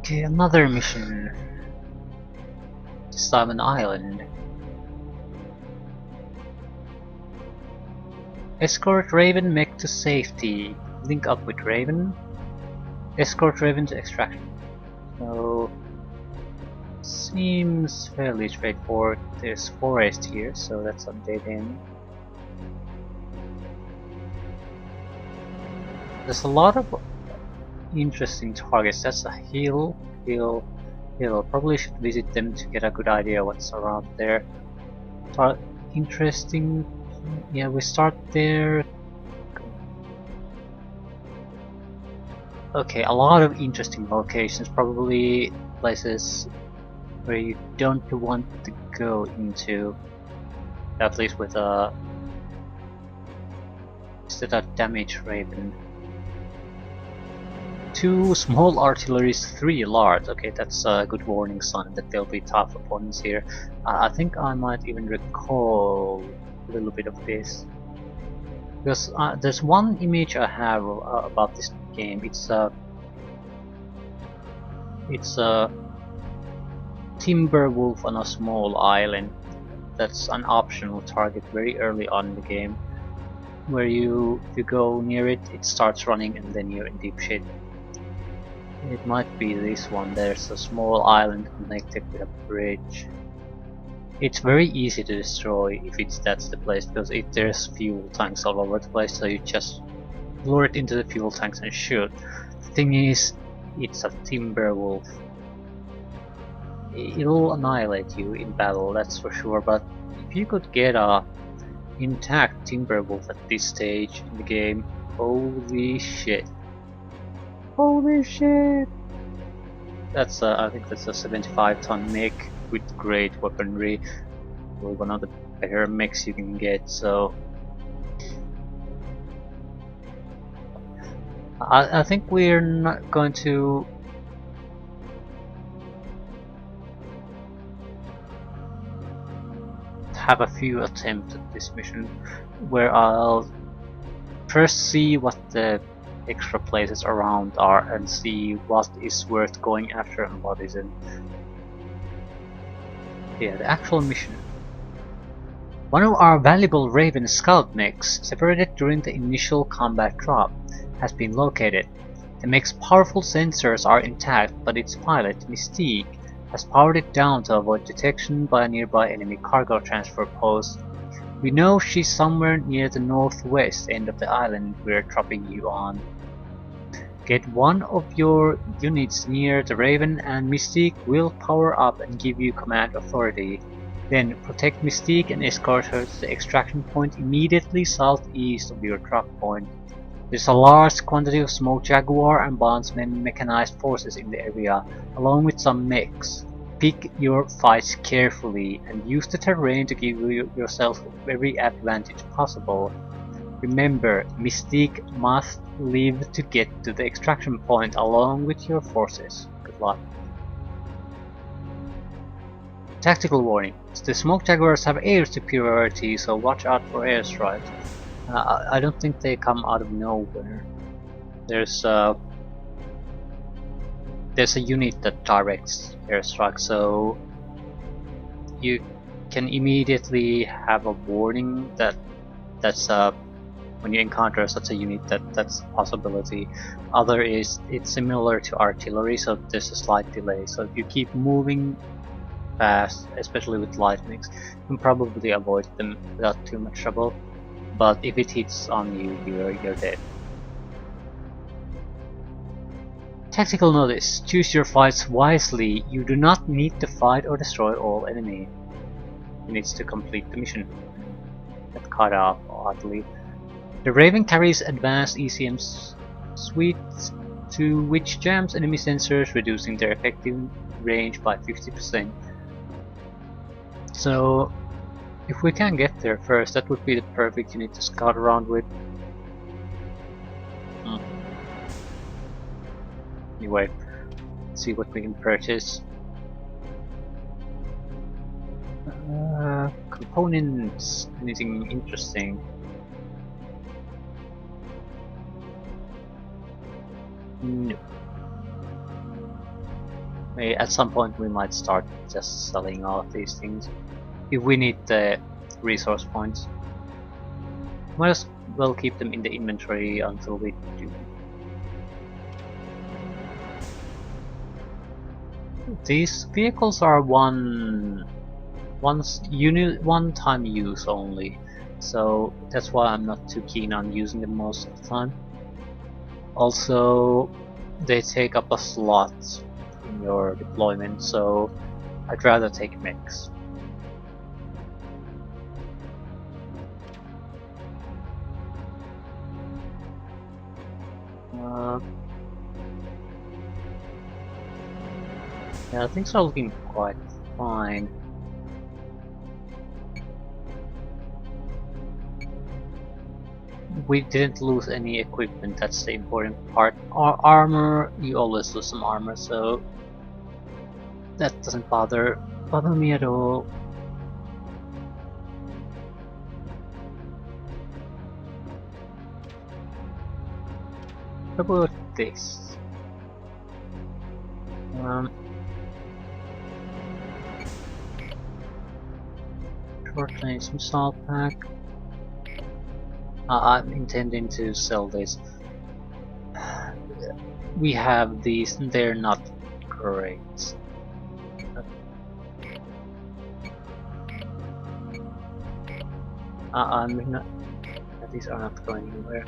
Okay, another mission. This time an island. Escort Raven mech to safety. Link up with Raven. Escort Raven to extraction. So seems fairly straightforward. There's forest here, so that's a dead end. There's a lot of interesting targets. That's a hill. Probably should visit them to get a good idea what's around there. Interesting. Yeah, we start there. Okay, a lot of interesting locations. Probably places where you don't want to go into. At least with a instead of damage Raven. 2 small artilleries, 3 large. Okay, that's a good warning sign that there'll be tough opponents here. I think I might even recall a little bit of this. Because there's one image I have about this game. It's a timber wolf on a small island. That's an optional target very early on in the game. Where if you go near it, it starts running and then you're in deep shit. It might be this one. There's a small island connected with a bridge. It's very easy to destroy if that's the place, because there's fuel tanks all over the place, so you just lure it into the fuel tanks and shoot. The thing is, it's a timber wolf. It'll annihilate you in battle, that's for sure, but if you could get a intact timber wolf at this stage in the game, holy shit. Holy shit! That's I think that's a 75-ton mech with great weaponry. Probably one of the better mechs you can get. So I think we're not going to have a few attempts at this mission, where I'll first see what the extra places around are and see what is worth going after and what isn't. Yeah, the actual mission. One of our valuable Raven scout mechs, separated during the initial combat drop, has been located. The mech's powerful sensors are intact, but its pilot, Mystique, has powered it down to avoid detection by a nearby enemy cargo transfer post. We know she's somewhere near the northwest end of the island we're dropping you on. Get one of your units near the Raven and Mystique will power up and give you command authority. Then protect Mystique and escort her to the extraction point immediately southeast of your drop point. There's a large quantity of Smoke Jaguar and Bondsman mechanized forces in the area, along with some mechs. Pick your fights carefully and use the terrain to give yourself every advantage possible. Remember, Mystique must live to get to the extraction point along with your forces. Good luck. Tactical warning. The Smoke Jaguars have air superiority, so watch out for airstrikes. I don't think they come out of nowhere. There's a unit that directs airstrikes, so you can immediately have a warning that's when you encounter such a unit that's a possibility. Other is it's similar to artillery, so there's a slight delay. So if you keep moving fast, especially with light mechs, you can probably avoid them without too much trouble. But if it hits on you, you're dead. Tactical notice: choose your fights wisely. You do not need to fight or destroy all enemy units to complete the mission. That cut off oddly. The Raven carries advanced ECM suites to which jams enemy sensors, reducing their effective range by 50%. So if we can get there first, that would be the perfect unit to scout around with. Anyway, let's see what we can purchase. Components, anything interesting? No. At some point we might start just selling all of these things if we need the resource points. Might as well keep them in the inventory until we do. These vehicles are one-time use only, so that's why I'm not too keen on using them most of the time. Also, they take up a slot in your deployment, so I'd rather take mechs. Yeah, things are looking quite fine. We didn't lose any equipment, that's the important part. Our armor, you always lose some armor, so that doesn't bother me at all. What about this? Short range missile pack. I'm intending to sell this. We have these, and they're not great. These are not going anywhere.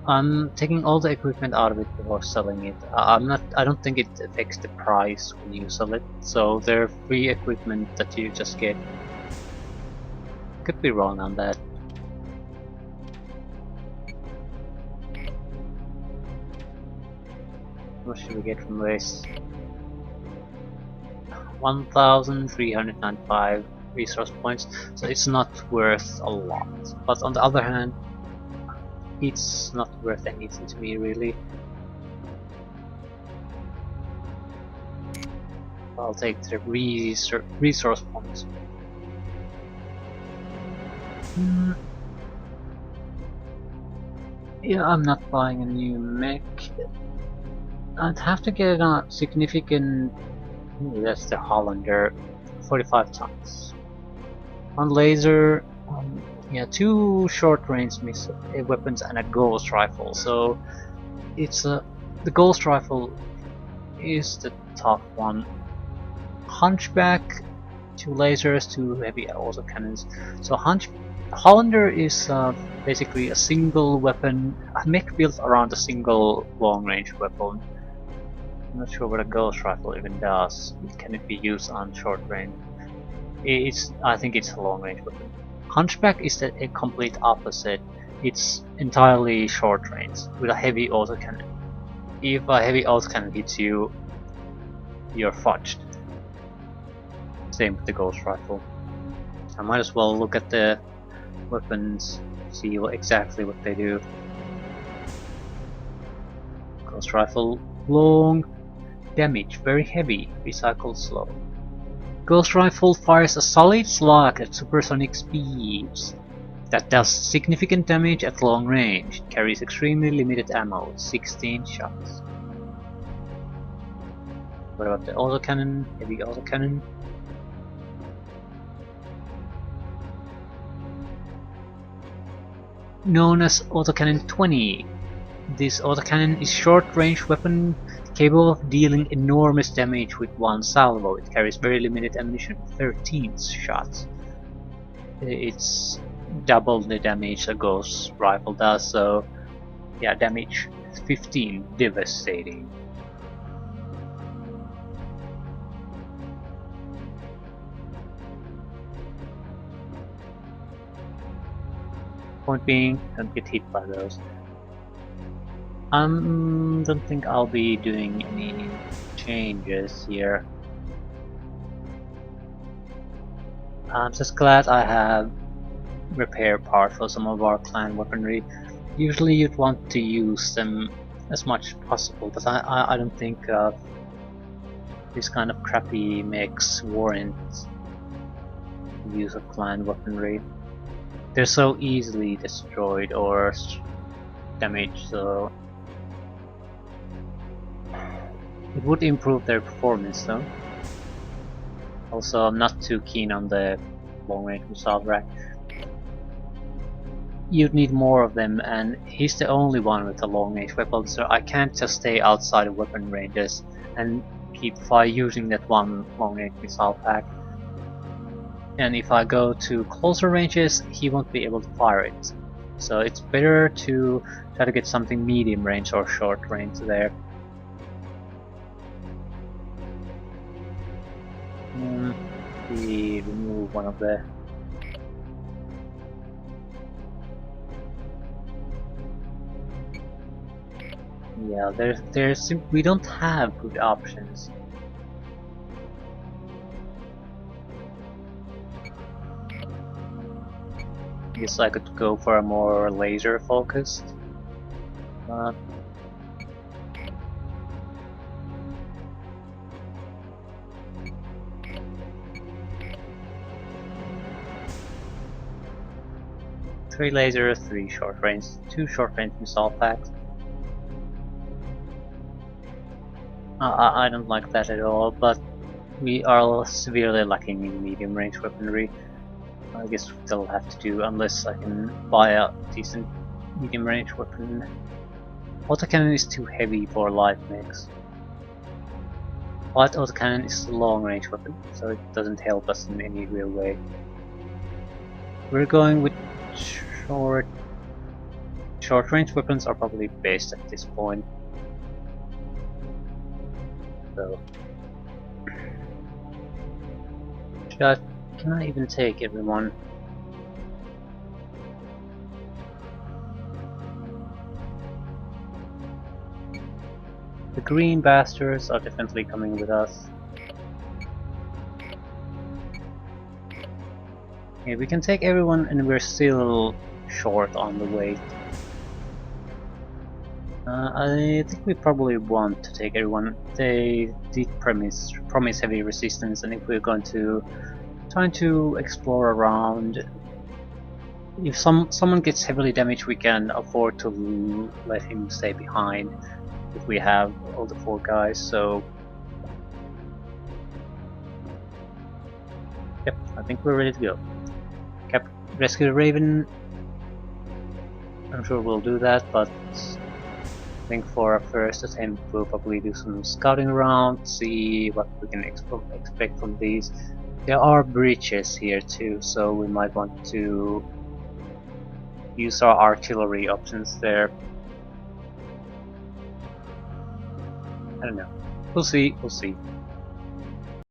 I'm taking all the equipment out of it before selling it. I don't think it affects the price when you sell it. So they're free equipment that you just get. Could be wrong on that. What should we get from this? 1,395 resource points, so it's not worth a lot. But on the other hand, it's not worth anything to me really. I'll take the resource points. Yeah, I'm not buying a new mech. I'd have to get a significant. Ooh, that's the Hollander, 45 tons. On laser, yeah, 2 short-range weapons and a ghost rifle. So it's the ghost rifle is the top one. Hunchback, 2 lasers, 2 heavy autocannons. So Hollander is basically a single weapon, a mech built around a single long-range weapon. I'm not sure what a ghost rifle even does. Can it be used on short range? I think it's a long range weapon. Hunchback is a complete opposite. It's entirely short range with a heavy autocannon. If a heavy autocannon hits you, you're fudged. Same with the ghost rifle. I might as well look at the weapons, see exactly what they do. Ghost rifle, long damage, very heavy, recycle slow. Ghost rifle fires a solid slug at supersonic speeds that does significant damage at long range. It carries extremely limited ammo, 16 shots. What about the autocannon, heavy autocannon? Known as autocannon 20. This autocannon is short-range weapon capable of dealing enormous damage with one salvo. It carries very limited ammunition, 13 shots. It's double the damage a ghost rifle does, so yeah, damage 15, devastating. Point being, don't get hit by those. Don't think I'll be doing any changes here. I'm just glad I have repair parts for some of our clan weaponry. Usually you'd want to use them as much as possible, but I don't think this kind of crappy mechs warrant the use of clan weaponry. They're so easily destroyed or damaged, so It would improve their performance though. Also, I'm not too keen on the long-range missile rack. You'd need more of them, and he's the only one with a long-range weapon, so I can't just stay outside of weapon ranges and keep using that one long-range missile pack. And if I go to closer ranges, he won't be able to fire it. So it's better to try to get something medium range or short range there. We remove one of the... Yeah, we don't have good options. Guess I could go for a more laser focused. Three laser, three short range, two short range missile packs. I don't like that at all, but we are severely lacking in medium range weaponry. I guess that'll have to do unless I can buy a decent medium range weapon. Autocannon is too heavy for light mechs. Light autocannon is a long range weapon, so it doesn't help us in any real way. We're going with short range weapons are probably best at this point. So can I even take everyone? The green bastards are definitely coming with us. Yeah, we can take everyone and we're still short on the weight. I think we probably want to take everyone. They did promise heavy resistance, and if we're going to try to explore around, if someone gets heavily damaged, we can afford to let him stay behind if we have all the 4 guys. So yep, I think we're ready to go. Rescue the Raven. I'm sure we'll do that, but I think for our first attempt we'll probably do some scouting around, see what we can expect from these. There are breaches here too, so we might want to use our artillery options there. I don't know. We'll see.